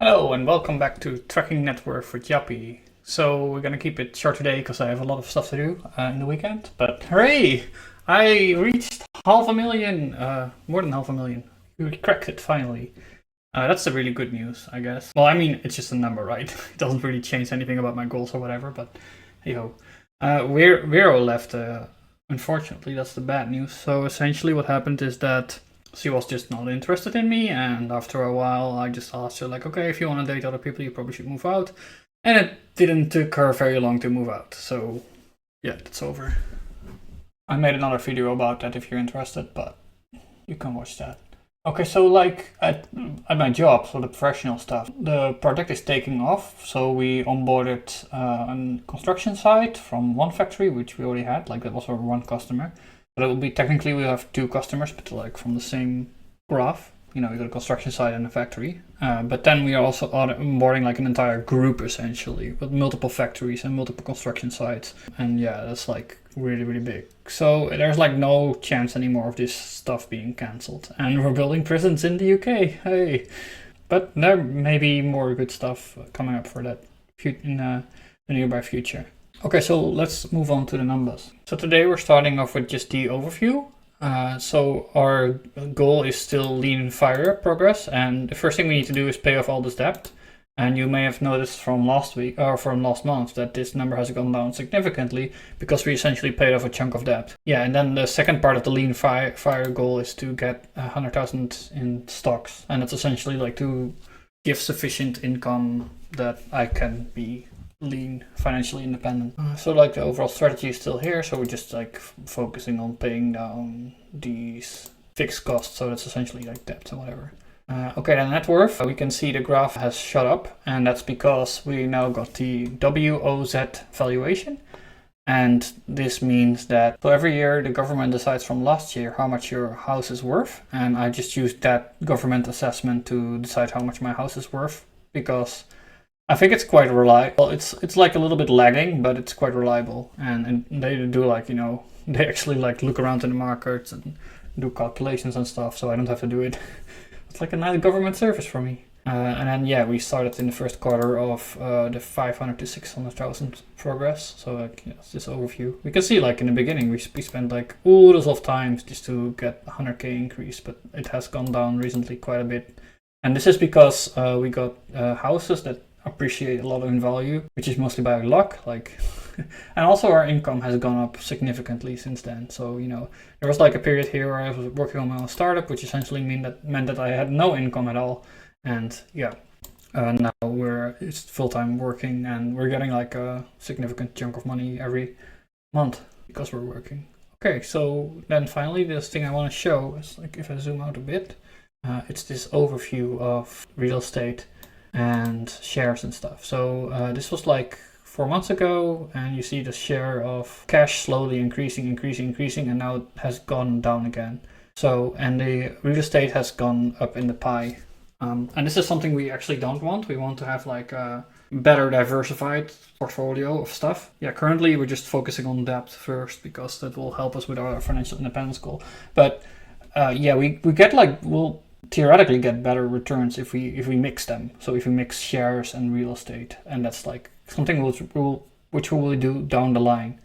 Hello and welcome back to Tracking Networth with Yappy. So we're gonna keep it short today because I have a lot of stuff to do in the weekend. But hooray! I reached half a million, more than half a million. We cracked it finally. That's the really good news, I guess. Well, I mean, it's just a number, right? It doesn't really change anything about my goals or whatever. But hey ho, Vero left. Unfortunately, that's the bad news. So essentially, what happened is that she was just not interested in me, and after a while I just asked her like, okay, if you want to date other people you probably should move out, and it didn't take her very long to move out, so yeah, that's over. I made another video about that if you're interested, but you can watch that. Okay, so like at my job, so the professional stuff, the project is taking off. So we onboarded a construction site from one factory, which we already had, like that was our one customer. But it will be technically we have two customers, but like from the same graph. You know, you got a construction site and a factory. But then we are also onboarding like an entire group essentially with multiple factories and multiple construction sites. And yeah, that's like really, really big. So there's like no chance anymore of this stuff being cancelled. And we're building prisons in the UK. Hey. But there may be more good stuff coming up for that in the nearby future. Okay, so let's move on to the numbers. So today we're starting off with just the overview. So our goal is still lean and fire progress, and the first thing we need to do is pay off all this debt. And you may have noticed from last week or from last month that this number has gone down significantly because we essentially paid off a chunk of debt. Yeah, and then the second part of the lean fire goal is to get 100,000 in stocks, and it's essentially like to give sufficient income that I can be lean, financially independent. So like the overall strategy is still here, so we're just like focusing on paying down these fixed costs, so that's essentially like debt and whatever. Okay, then net worth, we can see the graph has shot up, and that's because we now got the WOZ valuation. And this means that so every year the government decides from last year how much your house is worth, and I just used that government assessment to decide how much my house is worth, because I think it's quite reliable. Well, it's like a little bit lagging, but it's quite reliable. And they do like, you know, they actually like look around in the markets and do calculations and stuff, so I don't have to do it. It's like a nice government service for me. And then yeah, we started in the first quarter of the 500 to 600,000 progress. So like yeah, it's this overview. We can see like in the beginning we spent like oodles of times just to get 100k increase, but it has gone down recently quite a bit. And this is because we got houses that appreciate a lot in value, which is mostly by luck, like and also our income has gone up significantly since then. So you know, there was like a period here where I was working on my own startup, which essentially meant that I had no income at all. And yeah, now it's full-time working, and we're getting like a significant chunk of money every month because we're working. Okay, so then finally this thing I want to show is like, if I zoom out a bit, it's this overview of real estate and shares and stuff. So this was like 4 months ago, and you see the share of cash slowly increasing, and now it has gone down again. So, and the real estate has gone up in the pie. And this is something we actually don't want. We want to have like a better diversified portfolio of stuff. Yeah, currently we're just focusing on debt first because that will help us with our financial independence goal. But yeah, we get like, we'll theoretically get better returns if we mix them. So if we mix shares and real estate, and that's like something which we will do down the line.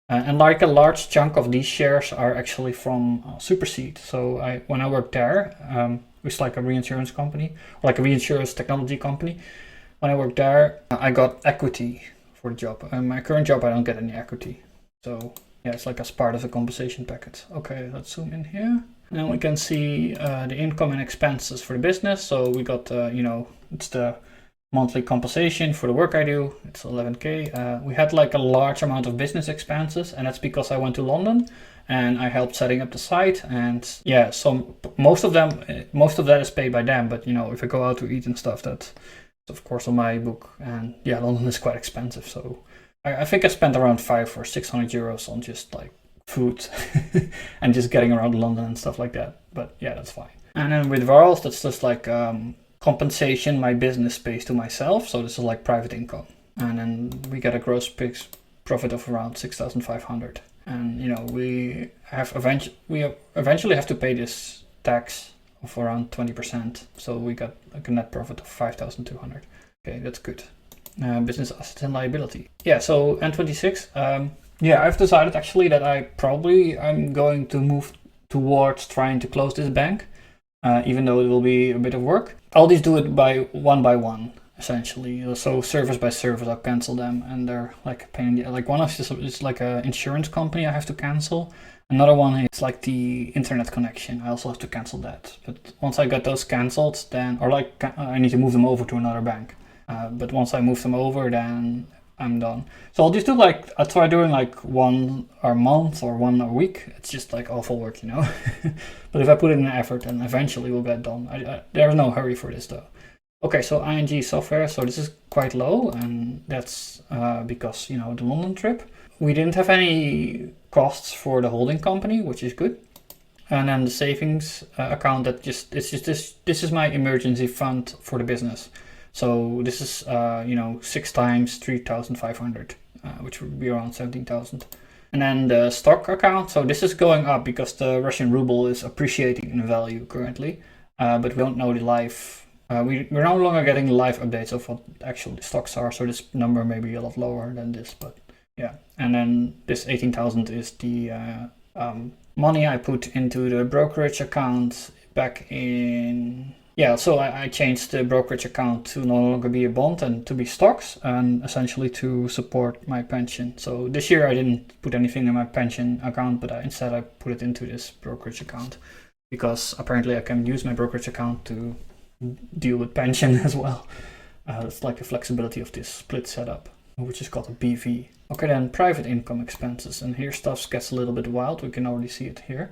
And like a large chunk of these shares are actually from Superseed. So when I worked there, it's like a reinsurance company, or like a reinsurance technology company. When I worked there, I got equity for the job. My current job, I don't get any equity. So yeah, it's like as part of the compensation package. Okay, let's zoom in here. And we can see the income and expenses for the business. So we got, you know, it's the monthly compensation for the work I do. It's 11k. We had like a large amount of business expenses, and that's because I went to London and I helped setting up the site. And yeah, so most of that is paid by them. But you know, if I go out to eat and stuff, that's of course on my book. And yeah, London is quite expensive. So I think I spent around 500 or 600 euros on just like food and just getting around London and stuff like that. But yeah, that's fine. And then with Varls, that's just like compensation my business pays to myself. So this is like private income. And then we get a gross profit of around 6,500. And you know, we eventually have to pay this tax of around 20%. So we got like a net profit of 5,200. Okay, that's good. Business assets and liability. Yeah, so N26. Yeah, I've decided actually that I'm going to move towards trying to close this bank, even though it will be a bit of work. I'll just do it by one, essentially. So service by service, I'll cancel them, and they're like a pain in the, like one of this is like an insurance company I have to cancel. Another one is like the internet connection. I also have to cancel that. But once I get those canceled, then, or like I need to move them over to another bank. But once I move them over, then I'm done. So I'll just do like, I'll try doing like one a month or one a week. It's just like awful work, you know. But if I put in an effort, then eventually we'll get done. There's no hurry for this though. Okay, so ING software. So this is quite low, and that's because, you know, the London trip. We didn't have any costs for the holding company, which is good. And then the savings account, this is my emergency fund for the business. So this is, 6 times 3,500, which would be around 17,000. And then the stock account. So this is going up because the Russian ruble is appreciating in value currently, but we don't know the live. We're no longer getting live updates of what actually the stocks are. So this number may be a lot lower than this, but yeah. And then this 18,000 is the money I put into the brokerage account back in. Yeah, so I changed the brokerage account to no longer be a bond and to be stocks, and essentially to support my pension. So this year I didn't put anything in my pension account, but instead I put it into this brokerage account, because apparently I can use my brokerage account to deal with pension as well. It's like the flexibility of this split setup, which is called a BV. Okay, then private income expenses, and here stuff gets a little bit wild. We can already see it here.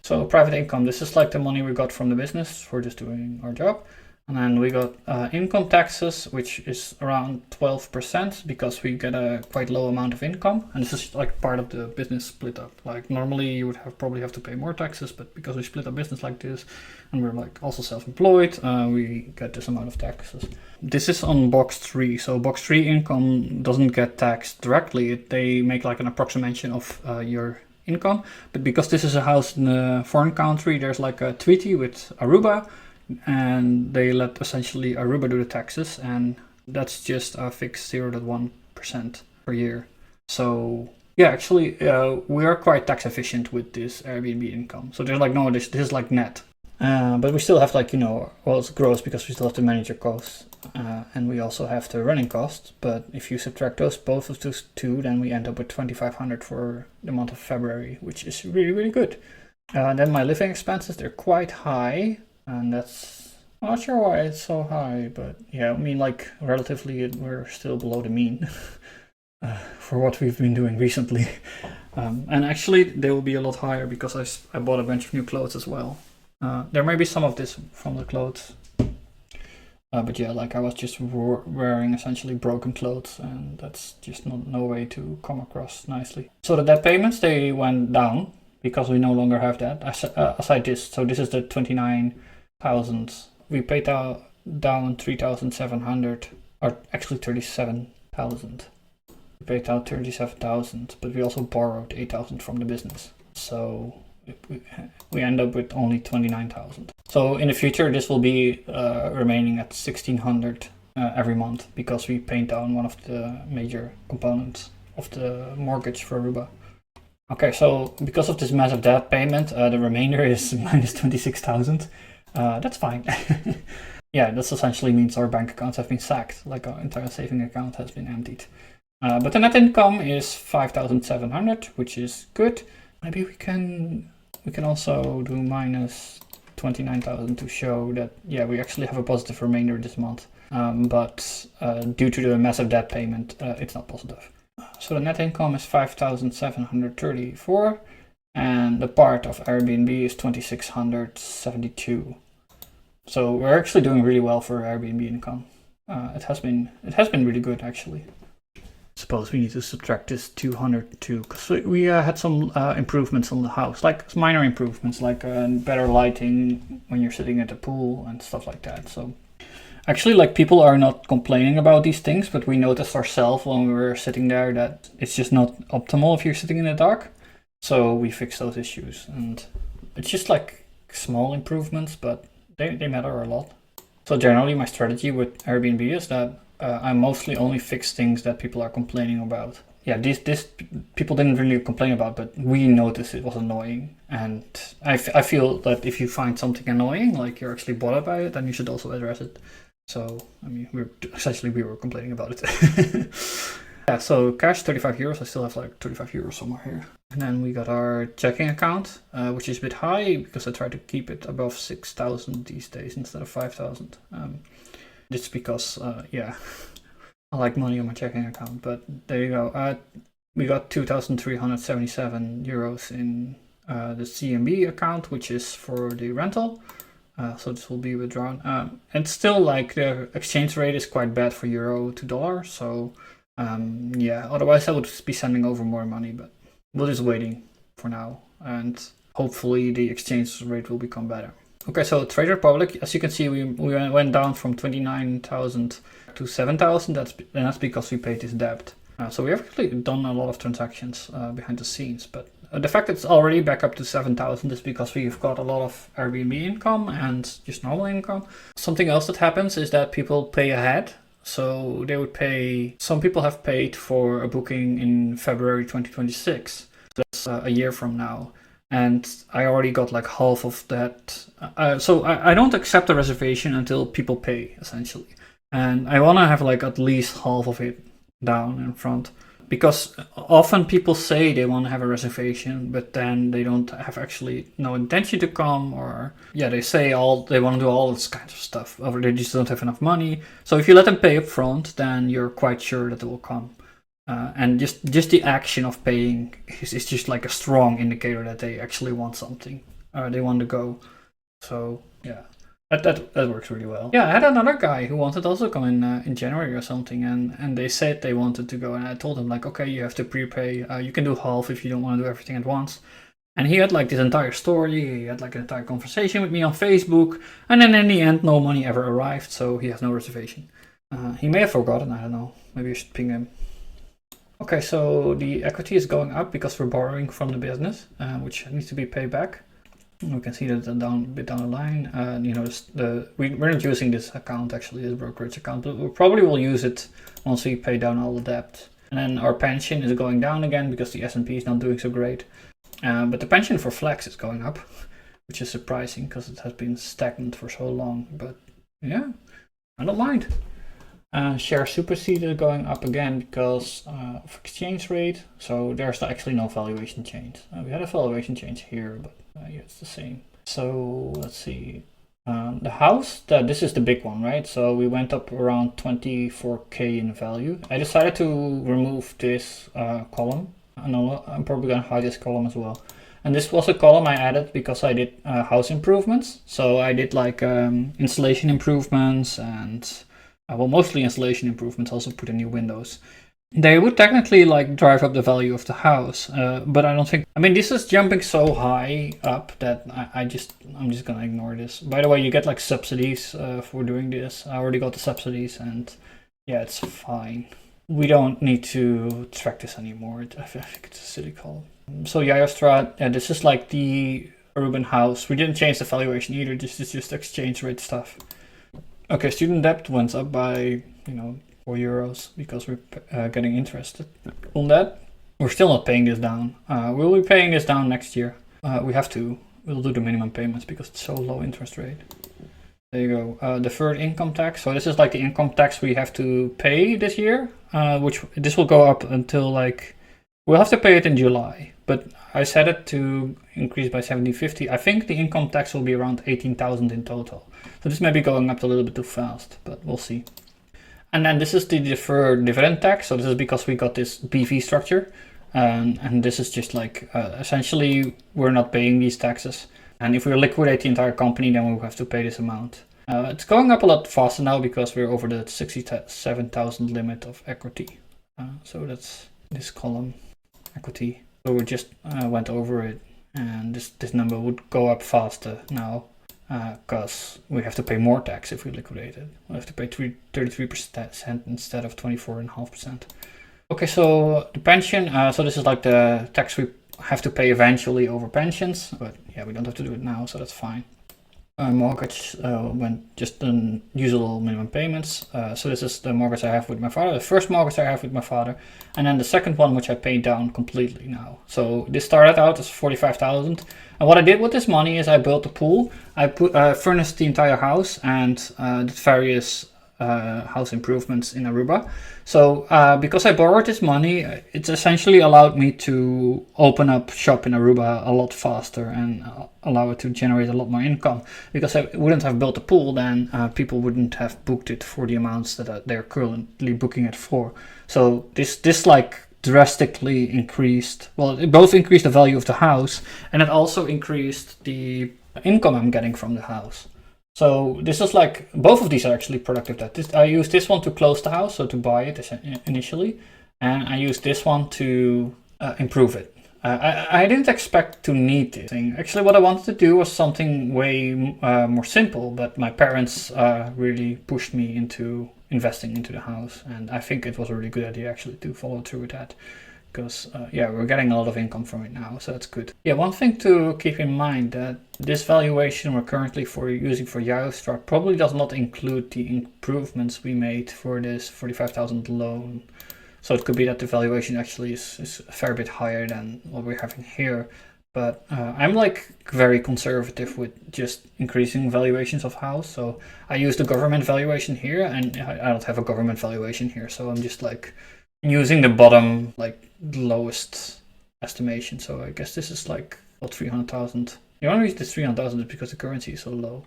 So private income, this is like the money we got from the business for just doing our job. And then we got income taxes, which is around 12% because we get a quite low amount of income. And this is like part of the business split up. Like normally you would probably have to pay more taxes, but because we split up business like this and we're like also self-employed, we get this amount of taxes. This is on box 3. So box 3 income doesn't get taxed directly. They make like an approximation of your income, but because this is a house in a foreign country, there's like a treaty with Aruba, and they let essentially Aruba do the taxes, and that's just a fixed 0.1% per year. So yeah, actually we are quite tax efficient with this Airbnb income. So there's like no, this is like net, but we still have like, well, it's gross because we still have to manage our costs, and we also have the running costs. But if you subtract both of those two, then we end up with 2,500 for the month of February, which is really, really good. Then my living expenses, they're quite high, and that's, I'm not sure why it's so high, but yeah, I mean, like relatively we're still below the mean for what we've been doing recently. And actually they will be a lot higher because I bought a bunch of new clothes as well. There may be some of this from the clothes. But yeah, like I was just wearing essentially broken clothes, and that's just no way to come across nicely. So the debt payments, they went down because we no longer have that. Aside this, so this is the 29,000. We paid down 3,700, or actually 37,000. We paid out 37,000, but we also borrowed 8,000 from the business. So we end up with only 29,000. So in the future, this will be remaining at 1,600 every month because we paid down one of the major components of the mortgage for Aruba. Okay, so because of this massive debt payment, the remainder is minus 26,000. That's fine. Yeah, this essentially means our bank accounts have been sacked, like our entire saving account has been emptied. But the net income is 5,700, which is good. Maybe we can also do minus 29,000 to show that, yeah, we actually have a positive remainder this month. But due to the massive debt payment, it's not positive. So the net income is 5,734, and the part of Airbnb is 2,672. So we're actually doing really well for Airbnb income. It has been really good actually. Suppose we need to subtract this 200 too, because we had some improvements on the house, like minor improvements, like better lighting when you're sitting at the pool and stuff like that. So actually, like, people are not complaining about these things, but we noticed ourselves when we were sitting there that it's just not optimal if you're sitting in the dark. So we fixed those issues, and it's just like small improvements, but they matter a lot. So generally my strategy with Airbnb is that I mostly only fix things that people are complaining about. Yeah, this people didn't really complain about, but we noticed it was annoying. And I feel that if you find something annoying, like you're actually bothered by it, then you should also address it. So, I mean, we were complaining about it. Yeah, so cash 35 euros. I still have like 35 euros somewhere here. And then we got our checking account, which is a bit high because I try to keep it above 6,000 these days instead of 5,000. Just because, yeah, I like money on my checking account. But there you go. We got 2,377 euros in the CMB account, which is for the rental. So this will be withdrawn. And still, like, the exchange rate is quite bad for euro to dollar. So yeah, otherwise I would be sending over more money, but we're just waiting for now, and hopefully the exchange rate will become better. Okay, so Trade Republic, as you can see, we went down from 29,000 to 7,000. That's because we paid this debt. So we have actually done a lot of transactions behind the scenes, but the fact that it's already back up to 7,000 is because we've got a lot of Airbnb income and just normal income. Something else that happens is that people pay ahead. So they would pay, some people have paid for a booking in February 2026. That's a year from now. And I already got like half of that. So I don't accept a reservation until people pay, essentially. And I want to have like at least half of it down in front. Because often people say they want to have a reservation, but then they don't have actually no intention to come, or yeah, they say they want to do all this kind of stuff, or they just don't have enough money. So if you let them pay up front, then you're quite sure that they will come. And just the action of paying is just like a strong indicator that they actually want something, or they want to go. So yeah. That works really well. Yeah, I had another guy who wanted also come in January or something, and they said they wanted to go, and I told him like, okay, you have to prepay. You can do half if you don't want to do everything at once. And he had like this entire story. He had like an entire conversation with me on Facebook, and then in the end, no money ever arrived, so he has no reservation. He may have forgotten. I don't know. Maybe I should ping him. Okay, so the equity is going up because we're borrowing from the business, which needs to be paid back. We can see that a bit down the line. You know, we're not using this account actually, this brokerage account, but we probably will use it once we pay down all the debt. And then our pension is going down again because the S&P is not doing so great. But the pension for Flex is going up, which is surprising because it has been stagnant for so long. But yeah, I don't mind. Share supersede is going up again because of exchange rate. So there's actually no valuation change. We had a valuation change here, but yeah, it's the same. So let's see. The house, this is the big one, right? So we went up around 24k in value. I decided to remove this column. I'm probably gonna hide this column as well. And this was a column I added because I did house improvements. So I did like installation improvements and well, mostly installation improvements, also put in new windows. They would technically like drive up the value of the house, but I don't think, I mean, this is jumping so high up that I'm just gonna ignore this. By the way, you get like subsidies for doing this. I already got the subsidies and yeah, it's fine. We don't need to track this anymore. I think it's a silly column. So Jajastra, yeah, this is like the urban house. We didn't change the valuation either. This is just exchange rate stuff. Okay, student debt went up by, 4 euros because we're getting interest on that. We're still not paying this down. We'll be paying this down next year. We have to. We'll do the minimum payments because it's so low interest rate. There you go. Deferred income tax. So this is like the income tax we have to pay this year, which this will go up until like, we'll have to pay it in July. But I set it to increase by 70.50. I think the income tax will be around 18,000 in total. So this may be going up a little bit too fast, but we'll see. And then this is the deferred dividend tax. So this is because we got this BV structure. And this is just like, essentially, we're not paying these taxes. And if we liquidate the entire company, then we'll have to pay this amount. It's going up a lot faster now because we're over the 67,000 limit of equity. So that's this column, equity. So we just went over it, and this number would go up faster now because we have to pay more tax if we liquidate it. We have to pay 33% instead of 24.5%. Okay, so the pension, so this is like the tax we have to pay eventually over pensions, but yeah, we don't have to do it now, so that's fine. mortgage went just the usual minimum payments. So this is the mortgage I have with my father, the first mortgage I have with my father, and then the second one which I paid down completely now. So this started out as 45,000, and what I did with this money is I built a pool. I furnished the entire house and did various house improvements in Aruba. So because I borrowed this money, it's essentially allowed me to open up shop in Aruba a lot faster and allow it to generate a lot more income. Because I wouldn't have built a pool, then people wouldn't have booked it for the amounts that they're currently booking it for. So this like drastically increased, well, it both increased the value of the house and it also increased the income I'm getting from the house. So this is like, both of these are actually productive. I used this one to close the house, so to buy it initially, and I used this one to improve it. I didn't expect to need this thing. Actually, what I wanted to do was something way more simple, but my parents really pushed me into investing into the house, and I think it was a really good idea actually to follow through with that. Because yeah, we're getting a lot of income from it now, so that's good. Yeah, one thing to keep in mind that this valuation we're currently using for Juist probably does not include the improvements we made for this 45,000 loan. So it could be that the valuation actually is a fair bit higher than what we're having here. But I'm like very conservative with just increasing valuations of house. So I use the government valuation here, and I don't have a government valuation here. So I'm just like using the bottom, like lowest estimation. So I guess this is like, what, 300,000. The only reason it's 300,000 is because the currency is so low.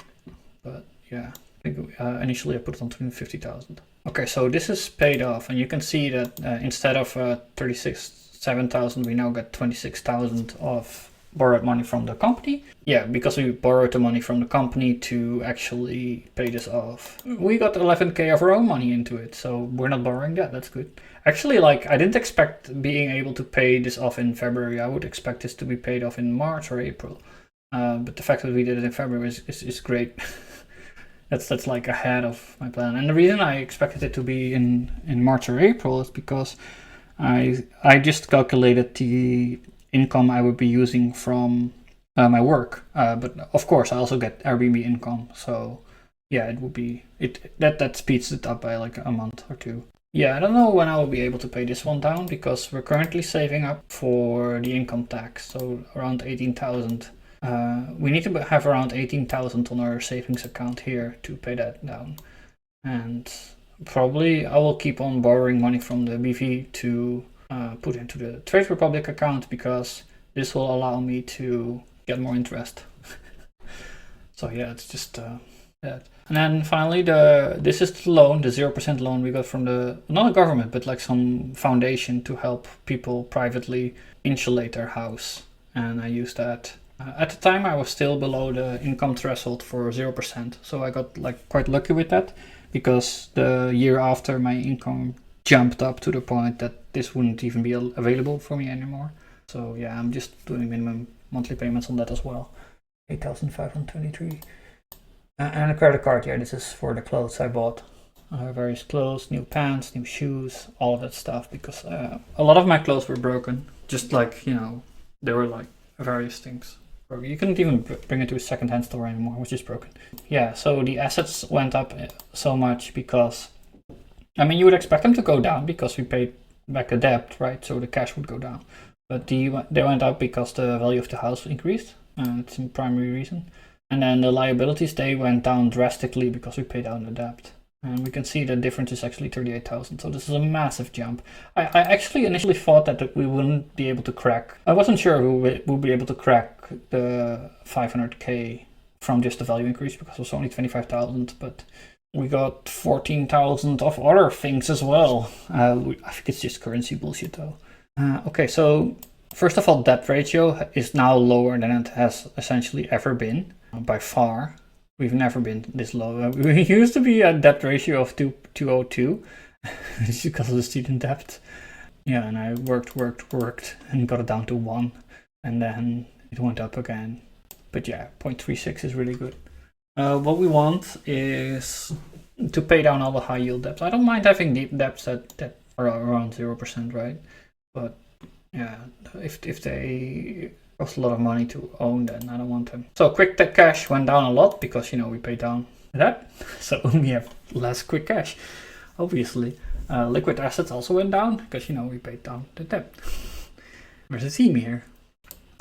But yeah, I think initially I put it on 250,000. Okay, so this is paid off, and you can see that instead of 37,000, we now get 26,000 of borrowed money from the company. Yeah, because we borrowed the money from the company to actually pay this off. We got 11k of our own money into it, so we're not borrowing that. That's good. Actually, like, I didn't expect being able to pay this off in February. I would expect this to be paid off in March or April. But the fact that we did it in February is great. That's like ahead of my plan. And the reason I expected it to be in March or April is because I just calculated the income I would be using from my work. But of course, I also get Airbnb income. So yeah, it would be that speeds it up by like a month or two. Yeah, I don't know when I will be able to pay this one down because we're currently saving up for the income tax, so around 18,000. We need to have around 18,000 on our savings account here to pay that down. And probably I will keep on borrowing money from the BV to put into the Trade Republic account because this will allow me to get more interest. So yeah, it's just that. And then finally, this is the loan, the 0% loan we got from not a government, but like some foundation to help people privately insulate their house. And I used that. At the time, I was still below the income threshold for 0%. So I got like quite lucky with that because the year after my income jumped up to the point that this wouldn't even be available for me anymore. So yeah, I'm just doing minimum monthly payments on that as well. 8,523. And a credit card, yeah, this is for the clothes I bought. Various clothes, new pants, new shoes, all of that stuff, because a lot of my clothes were broken. Just like, you know, they were like various things. You couldn't even bring it to a second-hand store anymore, which is broken. Yeah, so the assets went up so much because, I mean, you would expect them to go down because we paid back a debt, right? So the cash would go down. But they went up because the value of the house increased. It's the primary reason. And then the liabilities, they went down drastically because we paid down the debt. And we can see the difference is actually 38,000. So this is a massive jump. I actually initially thought that we wouldn't be able to crack. I wasn't sure we'll be able to crack the 500k from just the value increase because it was only 25,000. But we got 14,000 of other things as well. I think it's just currency bullshit though. Okay, so first of all, debt ratio is now lower than it has essentially ever been. By far, we've never been this low. We used to be a debt ratio of 202 because of the student debt. Yeah, and I worked and got it down to 1, and then it went up again. But yeah, 0.36 is really good. What we want is to pay down all the high yield debts. I don't mind having deep debts that are around 0%, right? But yeah, if they Costs a lot of money to own, then I don't want them. So quick cash went down a lot because, you know, we paid down that. So we have less quick cash, obviously. Liquid assets also went down because, you know, we paid down the debt. There's a theme here.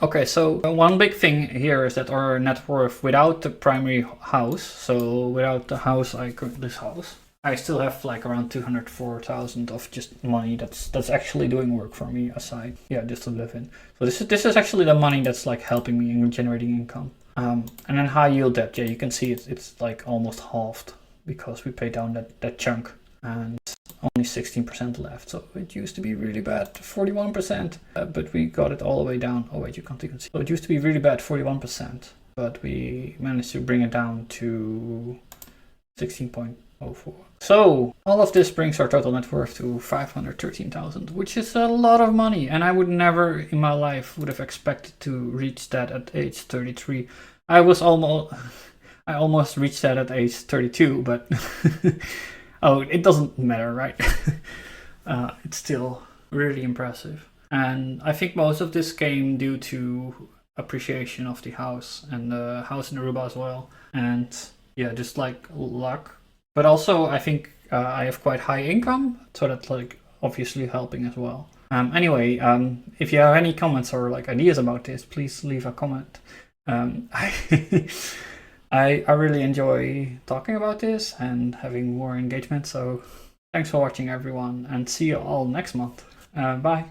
Okay, so one big thing here is that our net worth without the primary house, so without the house, this house, I still have like around 204,000 of just money that's actually doing work for me aside, yeah, just to live in. So this is actually the money that's like helping me in generating income. And then high yield debt, yeah, you can see it's like almost halved because we paid down that chunk, and only 16% left. So it used to be really bad, 41%, but we got it all the way down. Oh wait, you can't even see. So it used to be really bad, 41%, but we managed to bring it down to 16.04. So all of this brings our total net worth to 513,000, which is a lot of money. And I would never in my life would have expected to reach that at age 33. I almost reached that at age 32, but oh, it doesn't matter, right? It's still really impressive. And I think most of this came due to appreciation of the house and the house in Aruba as well. And yeah, just like luck. But also I think I have quite high income, so that's like obviously helping as well. Anyway, if you have any comments or like ideas about this, please leave a comment. I really enjoy talking about this and having more engagement. So thanks for watching, everyone, and see you all next month. Bye.